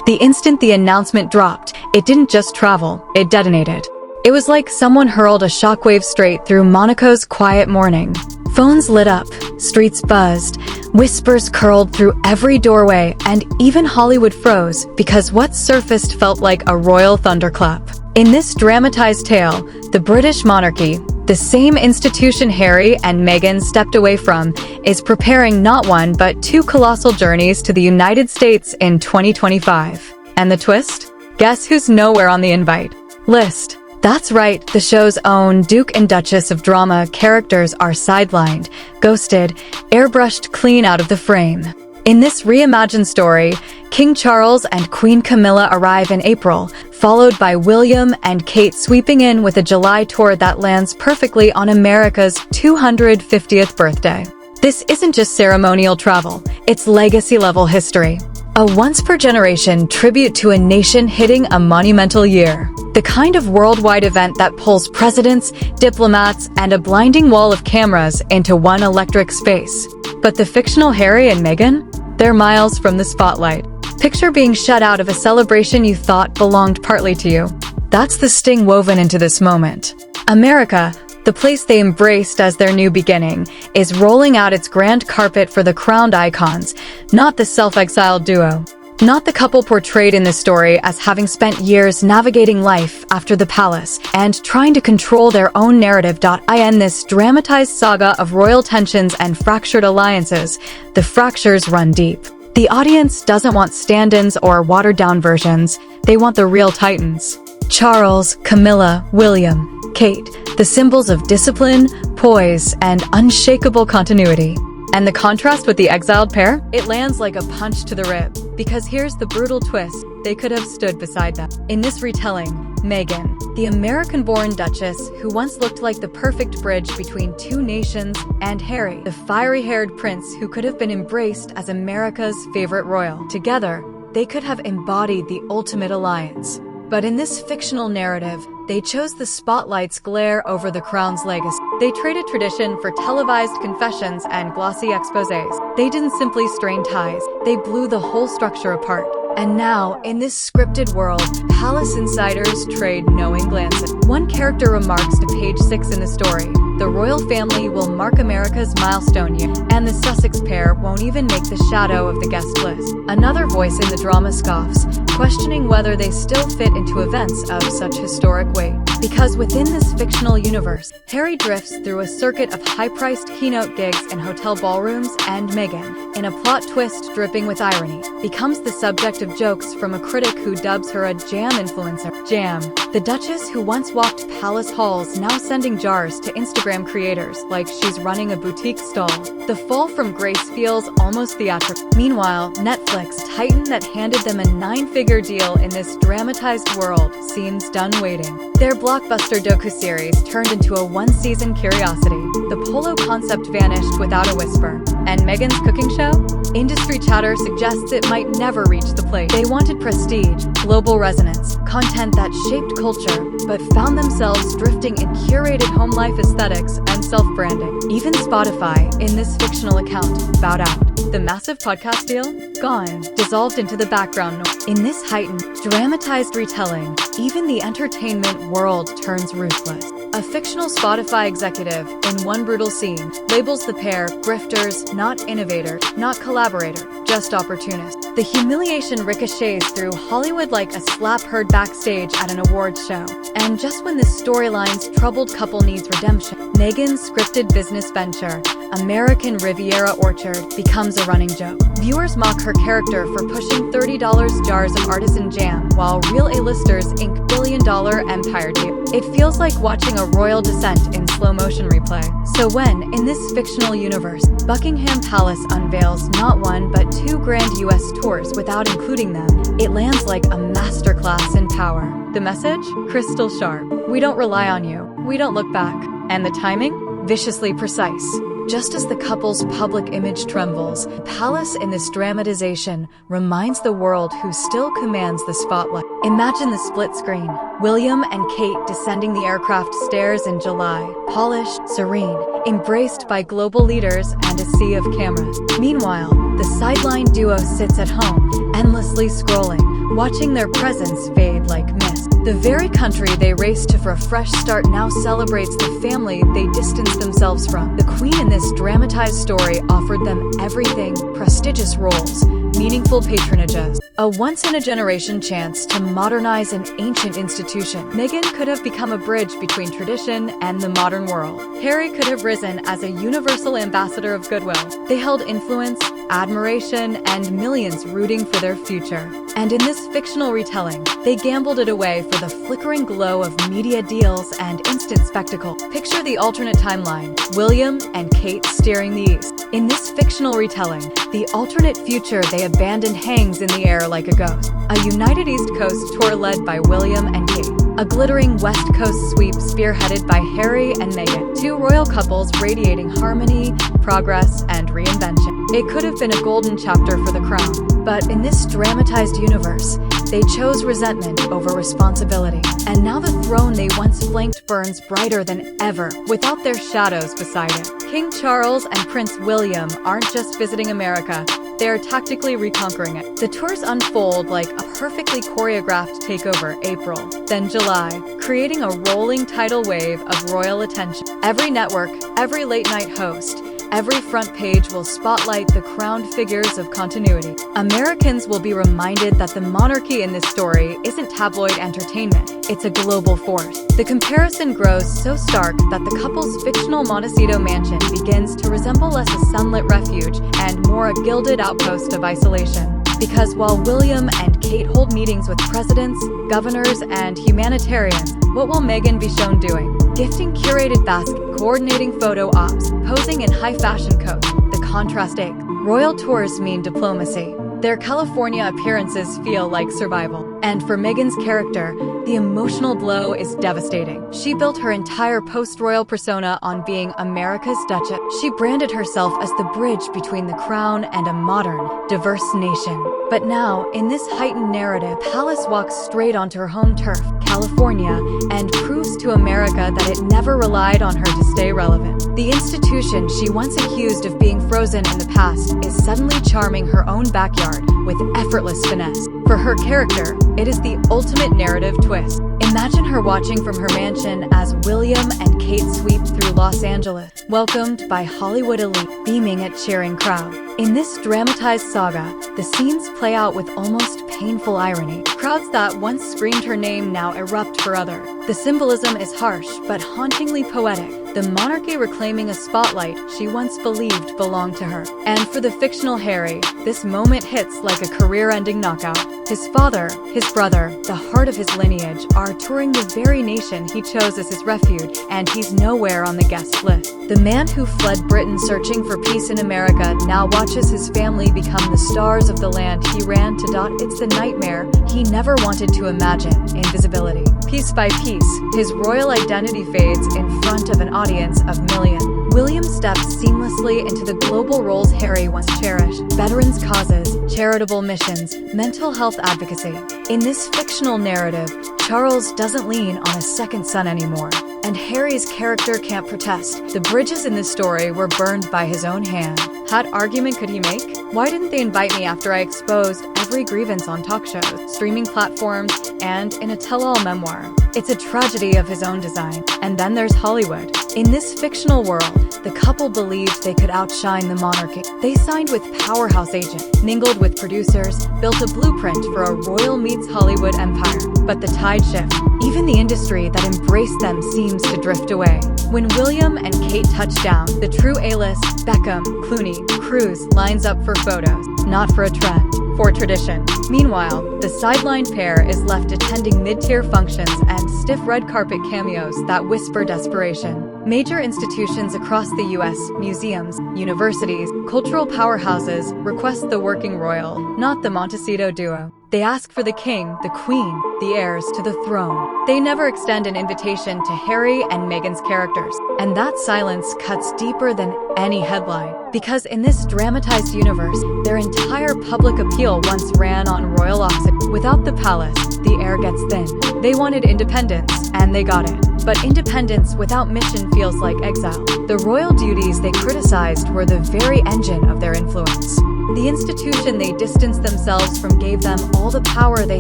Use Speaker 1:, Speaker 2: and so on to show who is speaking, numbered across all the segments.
Speaker 1: The instant the announcement dropped, it didn't just travel, it detonated. It was like someone hurled a shockwave straight through Monaco's quiet morning. Phones lit up, streets buzzed, whispers curled through every doorway, and even Hollywood froze because what surfaced felt like a royal thunderclap. In this dramatized tale, the British monarchy, the same institution Harry and Meghan stepped away from, is preparing not one but two colossal journeys to the United States in 2025. And the twist? Guess who's nowhere on the invite list? That's right, the show's own Duke and Duchess of Drama characters are sidelined, ghosted, airbrushed clean out of the frame. In this reimagined story, King Charles and Queen Camilla arrive in April, followed by William and Kate sweeping in with a July tour that lands perfectly on America's 250th birthday. This isn't just ceremonial travel, it's legacy-level history. A once-per-generation tribute to a nation hitting a monumental year. The kind of worldwide event that pulls presidents, diplomats, and a blinding wall of cameras into one electric space. But the fictional Harry and Meghan? They're miles from the spotlight. Picture being shut out of a celebration you thought belonged partly to you. That's the sting woven into this moment. America, the place they embraced as their new beginning, is rolling out its grand carpet for the crowned icons, not the self-exiled duo. Not the couple portrayed in this story as having spent years navigating life after the palace and trying to control their own narrative. In this dramatized saga of royal tensions and fractured alliances, the fractures run deep. The audience doesn't want stand-ins or watered-down versions, they want the real titans. Charles, Camilla, William, Kate, the symbols of discipline, poise, and unshakable continuity. And the contrast with the exiled pair? It lands like a punch to the rib. Because here's the brutal twist, they could have stood beside them. In this retelling, Meghan, the American-born Duchess who once looked like the perfect bridge between two nations, and Harry, the fiery-haired prince who could have been embraced as America's favorite royal. Together, they could have embodied the ultimate alliance. But in this fictional narrative, they chose the spotlight's glare over the crown's legacy. They traded tradition for televised confessions and glossy exposés. They didn't simply strain ties, they blew the whole structure apart. And now, in this scripted world, palace insiders trade knowing glances. One character remarks to page 6 in the story, the royal family will mark America's milestone year, and the Sussex pair won't even make the shadow of the guest list. Another voice in the drama scoffs, questioning whether they still fit into events of such historic weight. Because within this fictional universe, Harry drifts through a circuit of high-priced keynote gigs in hotel ballrooms, and Meghan, in a plot twist dripping with irony, becomes the subject of jokes from a critic who dubs her a jam influencer. Jam, the Duchess who once walked palace halls now sending jars to Instagram creators like she's running a boutique stall. The fall from grace feels almost theatrical. Meanwhile, Netflix, titan that handed them a 9-figure deal in this dramatized world, seems done waiting. Their blockbuster docuseries turned into a one-season curiosity. The Polo concept vanished without a whisper. And Meghan's cooking show? Industry chatter suggests it might never reach the plate. They wanted prestige, global resonance, content that shaped culture, but found themselves drifting in curated home life aesthetics and self-branding. Even Spotify, in this fictional account, bowed out. The massive podcast deal? Gone, dissolved into the background noise. In this heightened, dramatized retelling, even the entertainment world turns ruthless. A fictional Spotify executive, in one brutal scene, labels the pair grifters, not innovator, not collaborator, just opportunist. The humiliation ricochets through Hollywood like a slap heard backstage at an awards show. And just when this storyline's troubled couple needs redemption, Meghan's scripted business venture, American Riviera Orchard, becomes a running joke. Viewers mock her character for pushing $30 jars of artisan jam, while real A-listers ink billion-dollar empire deal. It feels like watching a royal descent in slow-motion replay. So when, in this fictional universe, Buckingham Palace unveils not one but 2 grand US tours without including them, it lands like a masterclass in power. The message? Crystal sharp. We don't rely on you. We don't look back. And the timing? Viciously precise. Just as the couple's public image trembles, the palace in this dramatization reminds the world who still commands the spotlight. Imagine the split screen. William and Kate descending the aircraft stairs in July, polished, serene, embraced by global leaders and a sea of cameras. Meanwhile, the sideline duo sits at home, endlessly scrolling, watching their presence fade like mist. The very country they raced to for a fresh start now celebrates the family they distanced themselves from. The Queen in this dramatized story offered them everything: prestigious roles, meaningful patronages, a once-in-a-generation chance to modernize an ancient institution. Meghan could have become a bridge between tradition and the modern world. Harry could have risen as a universal ambassador of goodwill. They held influence, admiration, and millions rooting for their future. And in this fictional retelling, they gambled it away for the flickering glow of media deals and instant spectacle. Picture the alternate timeline: William and Kate steering the East. In this fictional retelling, the alternate future they abandoned hangs in the air like a ghost. A united East Coast tour led by William and Kate. A glittering West Coast sweep spearheaded by Harry and Meghan. Two royal couples radiating harmony, progress, and reinvention. It could have been a golden chapter for the crown. But in this dramatized universe, they chose resentment over responsibility. And now the throne they once flanked burns brighter than ever, without their shadows beside it. King Charles and Prince William aren't just visiting America, they are tactically reconquering it. The tours unfold like a perfectly choreographed takeover. April, then July, creating a rolling tidal wave of royal attention. Every network, every late-night host, every front page will spotlight the crowned figures of continuity. Americans will be reminded that the monarchy in this story isn't tabloid entertainment, it's a global force. The comparison grows so stark that the couple's fictional Montecito mansion begins to resemble less a sunlit refuge and more a gilded outpost of isolation. Because while William and Kate hold meetings with presidents, governors, and humanitarians, what will Meghan be shown doing? Gifting curated baskets, coordinating photo ops, posing in high-fashion coats. The contrast ache. Royal tours mean diplomacy. Their California appearances feel like survival. And for Meghan's character, the emotional blow is devastating. She built her entire post-royal persona on being America's Duchess. She branded herself as the bridge between the crown and a modern, diverse nation. But now, in this heightened narrative, Palace walks straight onto her home turf, California, and proves to America that it never relied on her to stay relevant. The institution she once accused of being frozen in the past is suddenly charming her own backyard with effortless finesse. For her character, it is the ultimate narrative twist. Imagine her watching from her mansion as William and Kate sweep through Los Angeles, welcomed by Hollywood elite, beaming at cheering crowd. In this dramatized saga, the scenes play out with almost painful irony. Crowds that once screamed her name now erupt for other. The symbolism is harsh but hauntingly poetic. The monarchy reclaiming a spotlight she once believed belonged to her. And for the fictional Harry, this moment hits like a career-ending knockout. His father, his brother, the heart of his lineage, are touring the very nation he chose as his refuge, and he's nowhere on the guest list. The man who fled Britain searching for peace in America now watches his family become the stars of the land he ran to. It's the nightmare he never wanted to imagine: invisibility. Piece by piece, his royal identity fades in front of an audience of millions. William steps seamlessly into the global roles Harry once cherished: veterans' causes, charitable missions, mental health advocacy. In this fictional narrative, Charles doesn't lean on a second son anymore, and Harry's character can't protest. The bridges in this story were burned by his own hand. What argument could he make? Why didn't they invite me after I exposed every grievance on talk shows, streaming platforms, and in a tell-all memoir? It's a tragedy of his own design. And then there's Hollywood. In this fictional world, the couple believed they could outshine the monarchy. They signed with powerhouse agents, mingled with producers, built a blueprint for a royal meets Hollywood empire. But the tide shifts. Even the industry that embraced them seems to drift away. When William and Kate touch down, the true A-list, Beckham, Clooney, Cruz, lines up for photos, not for a trend, for tradition. Meanwhile, the sideline pair is left attending mid-tier functions and stiff red carpet cameos that whisper desperation. Major institutions across the U.S., museums, universities, cultural powerhouses, request the working royal, not the Montecito duo. They ask for the king, the queen, the heirs to the throne. They never extend an invitation to Harry and Meghan's characters. And that silence cuts deeper than any headline. Because in this dramatized universe, their entire public appeal once ran on royal oxygen. Without the palace, the air gets thin. They wanted independence, and they got it. But independence without mission feels like exile. The royal duties they criticized were the very engine of their influence. The institution they distanced themselves from gave them all the power they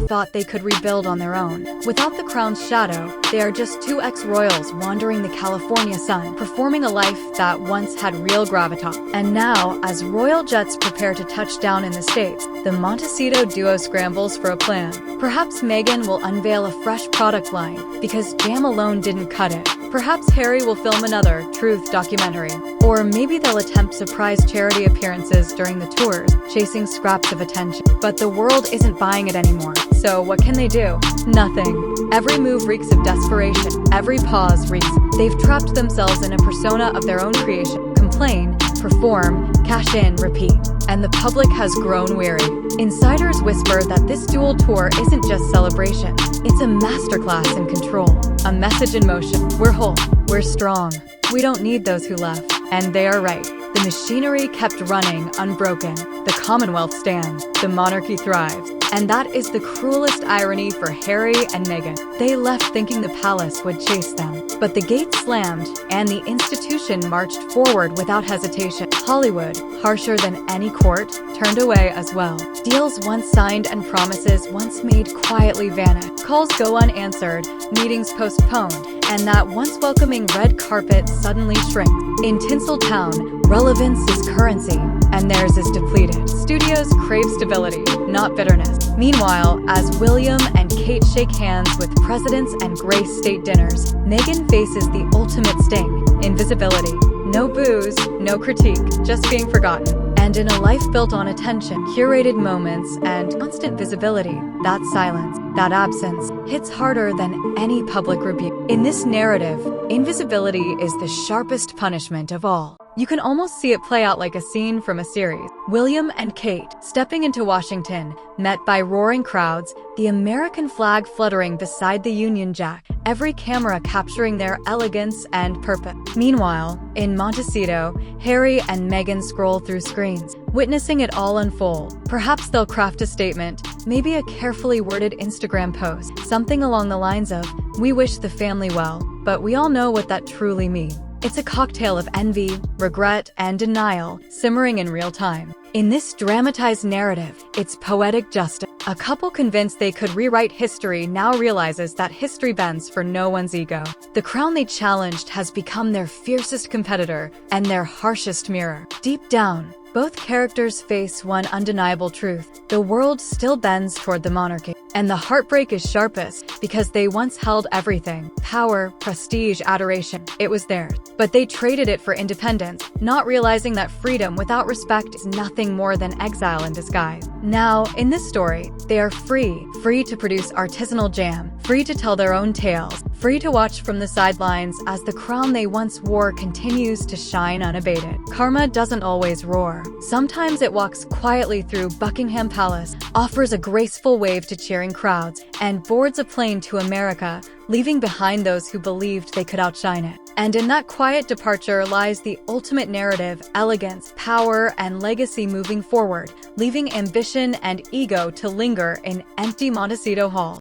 Speaker 1: thought they could rebuild on their own. Without the crown's shadow, they are just two ex-royals wandering the California sun, performing a life that once had real gravitas. And now, as royal jets prepare to touch down in the States, the Montecito duo scrambles for a plan. Perhaps Meghan will unveil a fresh product line, because jam alone didn't cut it. Perhaps Harry will film another truth documentary. Or maybe they'll attempt surprise charity appearances during the tours, chasing scraps of attention. But the world isn't buying it anymore. So what can they do? Nothing. Every move reeks of desperation. Every pause reeks. They've trapped themselves in a persona of their own creation. Complain, perform, cash in, repeat. And the public has grown weary. Insiders whisper that this dual tour isn't just celebration. It's a masterclass in control. A message in motion. We're whole. We're strong. We don't need those who left. And they are right. The machinery kept running unbroken. The Commonwealth stands. The monarchy thrives. And that is the cruelest irony for Harry and Meghan. They left thinking the palace would chase them. But the gates slammed, and the institution marched forward without hesitation. Hollywood, harsher than any court, turned away as well. Deals once signed and promises once made quietly vanish. Calls go unanswered, meetings postponed, and that once welcoming red carpet suddenly shrinks. In Tinseltown, relevance is currency, and theirs is depleted. Studios crave stability, not bitterness. Meanwhile, as William and Kate shake hands with presidents and grace state dinners, Meghan faces the ultimate sting: invisibility. No booze, no critique, just being forgotten. And in a life built on attention, curated moments, and constant visibility, that silence, that absence, hits harder than any public rebuke. In this narrative, invisibility is the sharpest punishment of all. You can almost see it play out like a scene from a series. William and Kate, stepping into Washington, met by roaring crowds, the American flag fluttering beside the Union Jack, every camera capturing their elegance and purpose. Meanwhile, in Montecito, Harry and Meghan scroll through screens, witnessing it all unfold. Perhaps they'll craft a statement, maybe a carefully worded Instagram post, something along the lines of, "We wish the family well, but we all know what that truly means." It's a cocktail of envy, regret, and denial, simmering in real time. In this dramatized narrative, it's poetic justice. A couple convinced they could rewrite history now realizes that history bends for no one's ego. The crown they challenged has become their fiercest competitor and their harshest mirror. Deep down, both characters face one undeniable truth: the world still bends toward the monarchy. And the heartbreak is sharpest because they once held everything: power, prestige, adoration. It was theirs. But they traded it for independence, not realizing that freedom without respect is nothing more than exile in disguise. Now, in this story, they are free to produce artisanal jam, free to tell their own tales, free to watch from the sidelines as the crown they once wore continues to shine unabated. Karma doesn't always roar. Sometimes it walks quietly through Buckingham Palace, offers a graceful wave to cheering crowds, and boards a plane to America, leaving behind those who believed they could outshine it. And in that quiet departure lies the ultimate narrative: elegance, power, and legacy moving forward, leaving ambition and ego to linger in empty Montecito Hall.